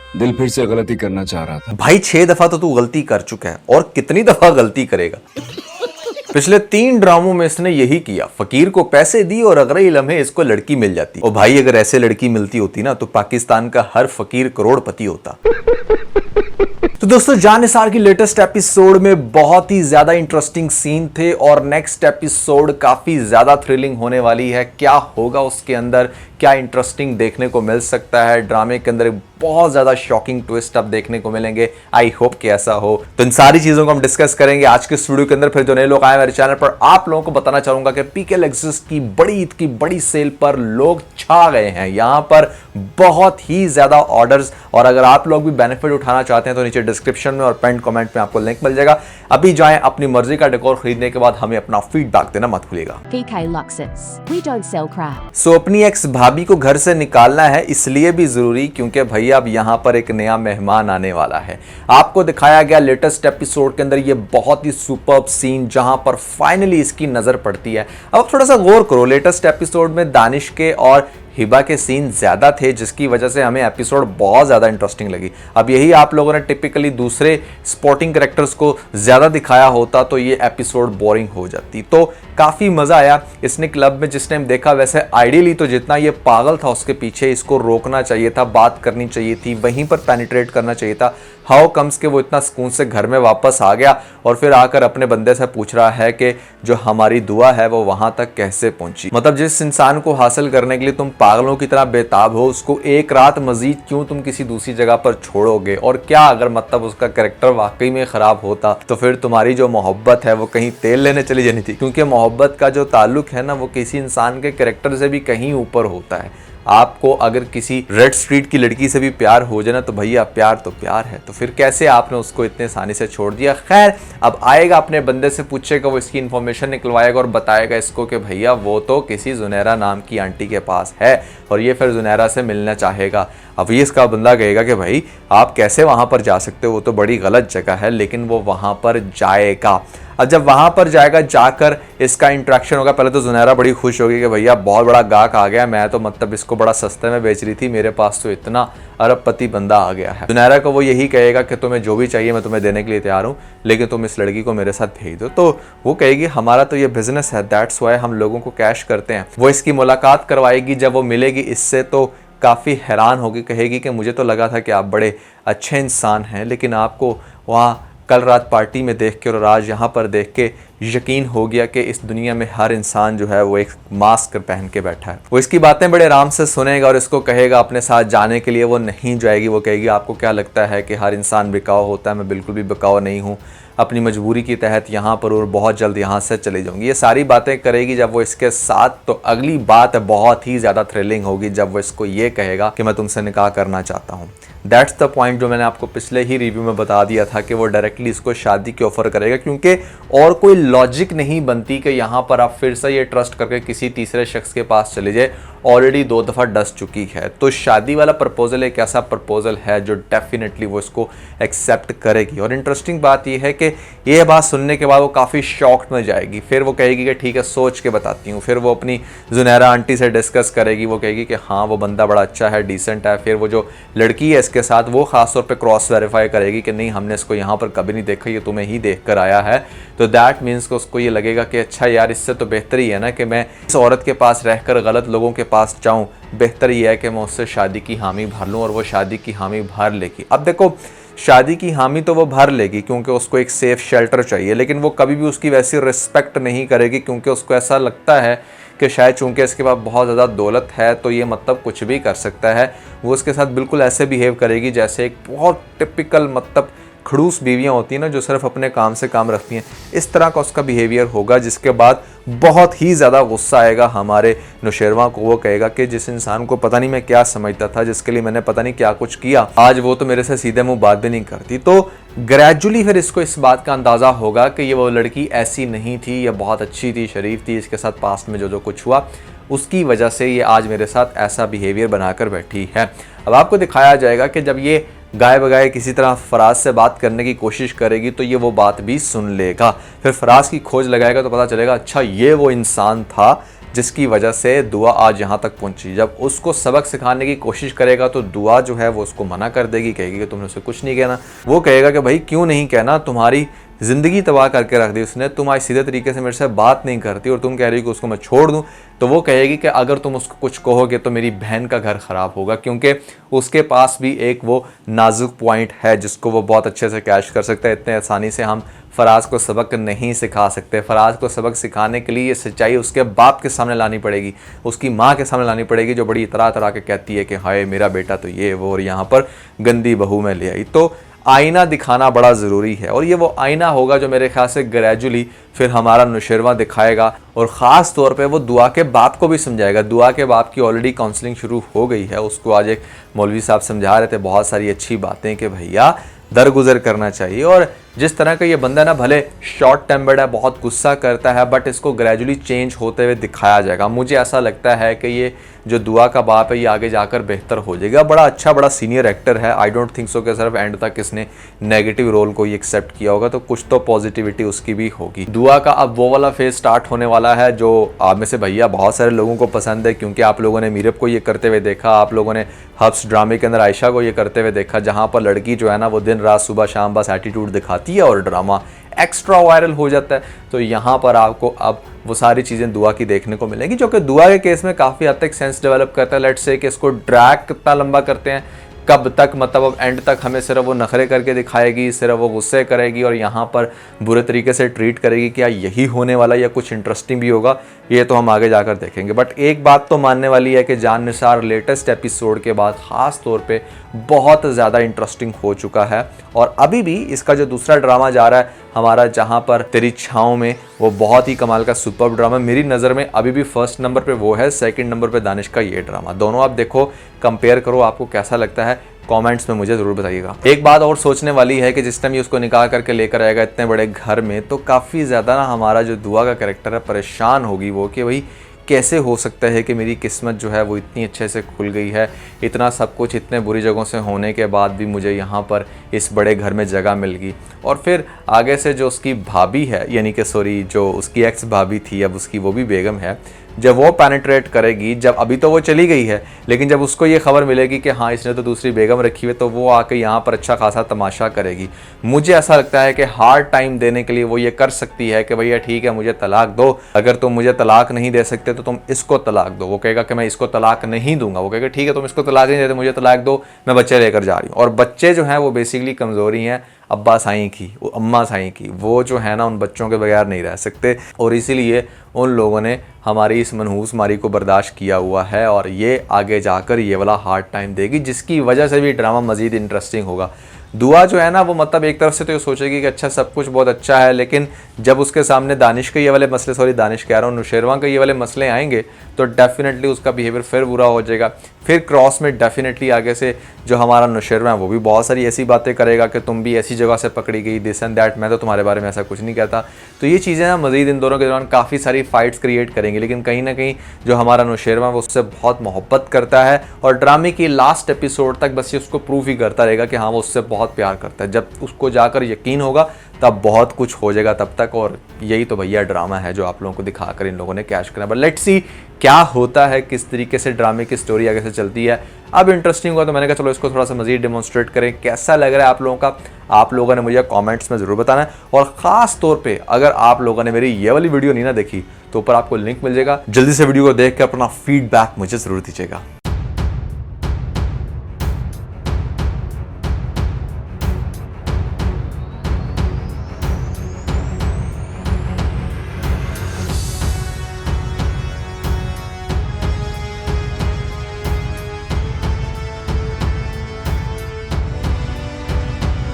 दिल फिर से गलती करना चाह रहा था। भाई 6 दफा तो तू गलती कर चुका है और कितनी दफा गलती करेगा। पिछले 3 ड्रामों में इसने यही किया, फकीर को पैसे दी और अगले लम्हे इसको लड़की मिल जाती। और भाई अगर ऐसे लड़की मिलती होती ना तो पाकिस्तान का हर फकीर करोड़पति होता। तो दोस्तों जान निसार की लेटेस्ट एपिसोड में बहुत ही ज्यादा इंटरेस्टिंग सीन थे और नेक्स्ट एपिसोड काफी ज्यादा थ्रिलिंग होने वाली है। क्या होगा उसके अंदर, क्या इंटरेस्टिंग देखने को मिल सकता है, ड्रामे के अंदर बहुत ज्यादा शॉकिंग ट्विस्ट अब देखने को मिलेंगे। आई होप कि ऐसा हो। तो इन सारी चीजों को हम डिस्कस करेंगे आज के वीडियो के अंदर। फिर जो नए लोग आए मेरे चैनल पर, आप लोगों को बताना चाहूंगा कि पीके लेक्सस की बड़ी ईद की बड़ी सेल पर लोग छा गए हैं। यहां पर बहुत ही ज्यादा ऑर्डर्स, और अगर आप लोग भी बेनिफिट उठाना चाहते हैं तो नीचे डिस्क्रिप्शन में और पेंट कमेंट में आपको लिंक मिल जाएगा। अभी जाएं, अपनी मर्जी का डेकोर खरीदने के बाद हमें अपना फीडबैक देना मत भूलिएगा। PK Luxus. We don't sell crap. सो अपनी एक्स भाभी को घर से निकालना है इसलिए भी जरूरी क्योंकि भैया अब यहाँ पर एक नया मेहमान आने वाला है। आपको दिखाया गया लेटेस्ट एपिसोड के अंदर ये बहुत ही सुपर्ब सीन जहां पर फाइनली इसकी नजर पड़ती है। अब थोड़ा सा गौर करो, लेटेस्ट एपिसोड में दानिश के और हिबा के सीन ज्यादा थे जिसकी वजह से हमें एपिसोड बहुत ज्यादा इंटरेस्टिंग लगी। अब यही आप लोगों ने टिपिकली दूसरे स्पोर्टिंग कैरेक्टर्स को ज्यादा दिखाया होता तो ये एपिसोड बोरिंग हो जाती। तो काफी मजा आया इसने क्लब में जिस टाइम देखा। वैसे आइडियली तो जितना ये पागल था उसके पीछे, इसको रोकना चाहिए था, बात करनी चाहिए थी, वहीं पर पेनिट्रेट करना चाहिए था। हाउ कम्स के वो इतना सुकून से घर में वापस आ गया और फिर आकर अपने बंदे से पूछ रहा है कि जो हमारी दुआ है वो वहां तक कैसे पहुंची। मतलब जिस इंसान को हासिल करने के लिए तुम पागलों की तरह बेताब हो, उसको एक रात मजीद क्यों तुम किसी दूसरी जगह पर छोड़ोगे। और क्या अगर मतलब उसका कैरेक्टर वाकई में खराब होता तो फिर तुम्हारी जो मोहब्बत है वो कहीं तेल लेने चली जानी थी, क्योंकि मोहब्बत का जो ताल्लुक है ना वो किसी इंसान के कैरेक्टर से भी कहीं ऊपर होता है। आपको अगर किसी रेड स्ट्रीट की लड़की से भी प्यार हो जाए ना तो भैया प्यार तो प्यार है, तो फिर कैसे आपने उसको इतने आसानी से छोड़ दिया। खैर अब आएगा, अपने बंदे से पूछेगा, वो इसकी इन्फॉर्मेशन निकलवाएगा और बताएगा इसको कि भैया वो तो किसी जुनैरा नाम की आंटी के पास है और ये फिर जुनैरा से मिलना चाहेगा। अब ये इसका बंदा कहेगा कि भाई आप कैसे वहां पर जा सकते हो, वो तो बड़ी गलत जगह है, लेकिन वो वहां पर जाएगा। अब जब वहां पर जाएगा, जाकर इसका इंटरेक्शन होगा। पहले तो जुनैरा बड़ी खुश होगी कि भैया बहुत बड़ा गाहक आ गया, मैं तो मतलब इसको बड़ा सस्ते में बेच रही थी, मेरे पास तो इतना अरबपति बंदा आ गया है। जुनैरा को वो यही कहेगा कि तुम्हें जो भी चाहिए मैं तुम्हें देने के लिए तैयार हूँ, लेकिन तुम इस लड़की को मेरे साथ भेज दो। तो वो कहेगी हमारा तो ये बिजनेस है, दैट्स व्हाई हम लोगों को कैश करते हैं। वो इसकी मुलाकात करवाएगी। जब वो मिलेगी इससे तो काफ़ी हैरान होगी, कहेगी कि मुझे तो लगा था कि आप बड़े अच्छे इंसान हैं, लेकिन आपको वहाँ कल रात पार्टी में देख के और आज यहाँ पर देख के यकीन हो गया कि इस दुनिया में हर इंसान जो है वो एक मास्क पहन के बैठा है। वो इसकी बातें बड़े आराम से सुनेगा और इसको कहेगा अपने साथ जाने के लिए। वो नहीं जाएगी। वो कहेगी आपको क्या लगता है कि हर इंसान बिकाऊ होता है, मैं बिल्कुल भी बिकाऊ नहीं हूँ, अपनी मजबूरी की तहत यहाँ पर और बहुत जल्द यहाँ से चले जाऊँगी। ये सारी बातें करेगी जब वो इसके साथ। तो अगली बात बहुत ही ज़्यादा थ्रिलिंग होगी जब वो इसको ये कहेगा कि मैं तुमसे निकाह करना चाहता हूँ। दैट्स द पॉइंट जो मैंने आपको पिछले ही रिव्यू में बता दिया था कि वो डायरेक्टली इसको शादी की ऑफर करेगा, क्योंकि और कोई लॉजिक नहीं बनती कि यहाँ पर आप फिर से ये ट्रस्ट करके किसी तीसरे शख्स के पास चले जाए। ऑलरेडी 2 दफ़ा डस चुकी है। तो शादी वाला प्रपोजल एक ऐसा प्रपोजल है जो डेफिनेटली वो इसको एक्सेप्ट करेगी। और इंटरेस्टिंग बात यह है कि ये बात सुनने के बाद वो काफ़ी शॉक्ड में जाएगी। फिर वो कहेगी कि ठीक है सोच के बताती हूँ। फिर वो अपनी जुनैरा आंटी से डिस्कस करेगी। वो कहेगी कि हाँ वो बंदा बड़ा अच्छा है, डिसेंट है। फिर वो जो लड़की है इसके साथ वो खास तौर पे क्रॉस वेरीफाई करेगी कि नहीं हमने इसको यहाँ पर कभी नहीं देखा, ये तुम्हें ही देख कर आया है। तो दैट मीन्स को उसको ये लगेगा कि अच्छा यार इससे तो बेहतर ही है ना कि मैं इस औरत के पास रहकर गलत लोगों के पास जाऊँ, बेहतर ये है कि मैं उससे शादी की हामी भर लूँ। और वो शादी की हामी भर लेगी। अब देखो शादी की हामी तो वो भर लेगी क्योंकि उसको एक सेफ शेल्टर चाहिए, लेकिन वो कभी भी उसकी वैसी रिस्पेक्ट नहीं करेगी क्योंकि उसको ऐसा लगता है कि शायद चूंकि इसके पास बहुत ज़्यादा दौलत है तो ये मतलब कुछ भी कर सकता है। वो उसके साथ बिल्कुल ऐसे बिहेव करेगी जैसे एक बहुत टिपिकल मतलब खड़ूस बीवियाँ होती हैं ना जो सिर्फ अपने काम से काम रखती हैं। इस तरह का उसका बिहेवियर होगा, जिसके बाद बहुत ही ज़्यादा गुस्सा आएगा हमारे नौशेरवा को। वो कहेगा कि जिस इंसान को पता नहीं मैं क्या समझता था, जिसके लिए मैंने पता नहीं क्या कुछ किया, आज वो तो मेरे से सीधे मुंह बात भी नहीं करती। तो ग्रेजुअली फिर इसको इस बात का अंदाज़ा होगा कि ये वो लड़की ऐसी नहीं थी, ये बहुत अच्छी थी, शरीफ थी। इसके साथ पास्ट में जो जो कुछ हुआ उसकी वजह से ये आज मेरे साथ ऐसा बिहेवियर बनाकर बैठी है। अब आपको दिखाया जाएगा कि जब ये गाय बगाए किसी तरह फराज से बात करने की कोशिश करेगी तो ये वो बात भी सुन लेगा। फिर फराज की खोज लगाएगा तो पता चलेगा अच्छा ये वो इंसान था जिसकी वजह से दुआ आज यहाँ तक पहुंची। जब उसको सबक सिखाने की कोशिश करेगा तो दुआ जो है वो उसको मना कर देगी, कहेगी कि तुमने उसे कुछ नहीं कहना। वो कहेगा कि भाई क्यों नहीं कहना, तुम्हारी ज़िंदगी तबाह करके रख दी उसने, तुम आज सीधे तरीके से मेरे से बात नहीं करती और तुम कह रही हो कि उसको मैं छोड़ दूं। तो वो कहेगी कि अगर तुम उसको कुछ कहोगे तो मेरी बहन का घर ख़राब होगा, क्योंकि उसके पास भी एक वो नाजुक पॉइंट है जिसको वो बहुत अच्छे से कैच कर सकता है। इतने आसानी से हम फराज को सबक नहीं सिखा सकते। फराज को सबक सिखाने के लिए ये सच्चाई उसके बाप के सामने लानी पड़ेगी, उसकी माँ के सामने लानी पड़ेगी, जो बड़ी इतरा तरा के कहती है कि हाय मेरा बेटा तो ये वो और यहाँ पर गंदी बहू में ले आई। तो आईना दिखाना बड़ा ज़रूरी है और ये वो आईना होगा जो मेरे ख्याल से ग्रेजुअली फिर हमारा नुशेरवा दिखाएगा और ख़ास तौर पे वो दुआ के बाप को भी समझाएगा। दुआ के बाप की ऑलरेडी काउंसलिंग शुरू हो गई है, उसको आज एक मौलवी साहब समझा रहे थे बहुत सारी अच्छी बातें कि भैया दरगुजर करना चाहिए। और जिस तरह का ये बंदा ना भले शॉर्ट टेम्पर्ड है, बहुत गुस्सा करता है, बट इसको ग्रेजुअली चेंज होते हुए दिखाया जाएगा। मुझे ऐसा लगता है कि ये जो दुआ का बाप है ये आगे जाकर बेहतर हो जाएगा। बड़ा अच्छा बड़ा सीनियर एक्टर है, आई डोंट थिंक सो कि सिर्फ एंड तक इसने नेगेटिव रोल को ही एक्सेप्ट किया होगा, तो कुछ तो पॉजिटिविटी उसकी भी होगी। दुआ का अब वो वाला फेज स्टार्ट होने वाला है जो आप में से भैया बहुत सारे लोगों को पसंद है, क्योंकि आप लोगों ने मीरब को ये करते हुए देखा, आप लोगों ने हब्स ड्रामे के अंदर आयशा को ये करते हुए देखा, जहाँ पर लड़की जो है ना वो दिन रात सुबह शाम बस एटीट्यूड दिखाती है और ड्रामा एक्स्ट्रा वायरल हो जाता है। तो यहाँ पर आपको अब वो सारी चीज़ें दुआ की देखने को मिलेंगी, जो कि दुआ के केस में काफ़ी हद तक सेंस डेवलप करता है। लेट्स से कि इसको ड्रैग कितना लंबा करते हैं, कब तक, मतलब अब एंड तक हमें सिर्फ वो नखरे करके दिखाएगी, सिर्फ वो गुस्से करेगी और यहाँ पर बुरे तरीके से ट्रीट करेगी, क्या यही होने वाला या कुछ इंटरेस्टिंग भी होगा, ये तो हम आगे जाकर देखेंगे। बट एक बात तो मानने वाली है कि जान निसार लेटेस्ट एपिसोड के बाद ख़ास तौर पे बहुत ज़्यादा इंटरेस्टिंग हो चुका है। और अभी भी इसका जो दूसरा ड्रामा जा रहा है हमारा, जहाँ पर तेरी छाँव में, वो बहुत ही कमाल का सुपर्ब ड्रामा मेरी नज़र में अभी भी फर्स्ट नंबर पे वो है, सेकंड नंबर पे दानिश का ये ड्रामा। दोनों आप देखो, कंपेयर करो, आपको कैसा लगता है कमेंट्स में मुझे ज़रूर बताइएगा। एक बात और सोचने वाली है कि जिस टाइम ये उसको निकाह करके लेकर आएगा इतने बड़े घर में, तो काफ़ी ज़्यादा ना हमारा जो दुआ का कैरेक्टर है परेशान होगी वो, कि भाई कैसे हो सकता है कि मेरी किस्मत जो है वो इतनी अच्छे से खुल गई है, इतना सब कुछ इतने बुरी जगहों से होने के बाद भी मुझे यहाँ पर इस बड़े घर में जगह मिल गई। और फिर आगे से जो उसकी भाभी है, यानी कि सॉरी जो उसकी एक्स भाभी थी, अब उसकी वो भी बेगम है, जब वो पेनिट्रेट करेगी, जब अभी तो वो चली गई है, लेकिन जब उसको ये खबर मिलेगी कि हाँ इसने तो दूसरी बेगम रखी हुई है, तो वो आके यहाँ पर अच्छा खासा तमाशा करेगी। मुझे ऐसा लगता है कि हार्ड टाइम देने के लिए वो ये कर सकती है कि भैया ठीक है मुझे तलाक दो, अगर तुम मुझे तलाक नहीं दे सकते तो तुम इसको तलाक दो। वो कहेगा कि मैं इसको तलाक नहीं दूंगा, वो कहेगा ठीक है तुम इसको तलाक नहीं देते, मुझे तलाक दो, मैं बच्चे लेकर जा रही हूँ। और बच्चे जो हैं वो बेसिकली कमज़ोरी हैं अब्बा साईं की, वो अम्मा साईं की, वो जो है ना उन बच्चों के बगैर नहीं रह सकते, और इसीलिए उन लोगों ने हमारी इस मनहूस मारी को बर्दाश्त किया हुआ है और ये आगे जाकर ये वाला हार्ड टाइम देगी, जिसकी वजह से भी ड्रामा मज़ीद इंटरेस्टिंग होगा। दुआ जो है ना वो मतलब एक तरफ से तो ये सोचेगी कि अच्छा सब कुछ बहुत अच्छा है, लेकिन जब उसके सामने दानिश के ये वाले मसले, सॉरी दानिश कह रहा हूँ, नुशेरवा के ये वाले मसले आएंगे तो डेफिनेटली उसका बिहेवियर फिर बुरा हो जाएगा। फिर क्रॉस में डेफिनेटली आगे से जो हमारा नुशेरवा है वो भी बहुत सारी ऐसी बातें करेगा कि तुम भी ऐसी जगह से पकड़ी गई, दिस एंड दैट, मैं तो तुम्हारे बारे में ऐसा कुछ नहीं कहता। तो ये चीज़ें ना मज़ीद इन दोनों के दौरान काफ़ी सारी फाइट्स क्रिएट करेंगी, लेकिन कहीं ना कहीं जो हमारा नुशेरवा वो उससे बहुत मोहब्बत करता है और ड्रामे की लास्ट एपिसोड तक बस ये उसको प्रूफ ही करता रहेगा कि हाँ वो उससे बहुत प्यार करता है। जब उसको जाकर यकीन होगा तब बहुत कुछ हो जाएगा तब तक, और यही तो भैया ड्रामा है जो आप लोगों को दिखाकर इन लोगों ने कैश करना। बट लेट्स सी क्या होता है, किस तरीके से ड्रामे की स्टोरी आगे से चलती है। अब इंटरेस्टिंग हुआ तो मैंने कहा चलो इसको थोड़ा सा मज़ीद डेमोन्स्ट्रेट करें, कैसा लग रहा है आप लोगों का, आप लोगों ने मुझे कमेंट्स में ज़रूर बताना है। और ख़ास तौर पे अगर आप लोगों ने मेरी ये वाली वीडियो नहीं ना देखी तो ऊपर आपको लिंक मिल जाएगा, जल्दी से वीडियो को देख कर अपना फीडबैक मुझे ज़रूर दीजिएगा।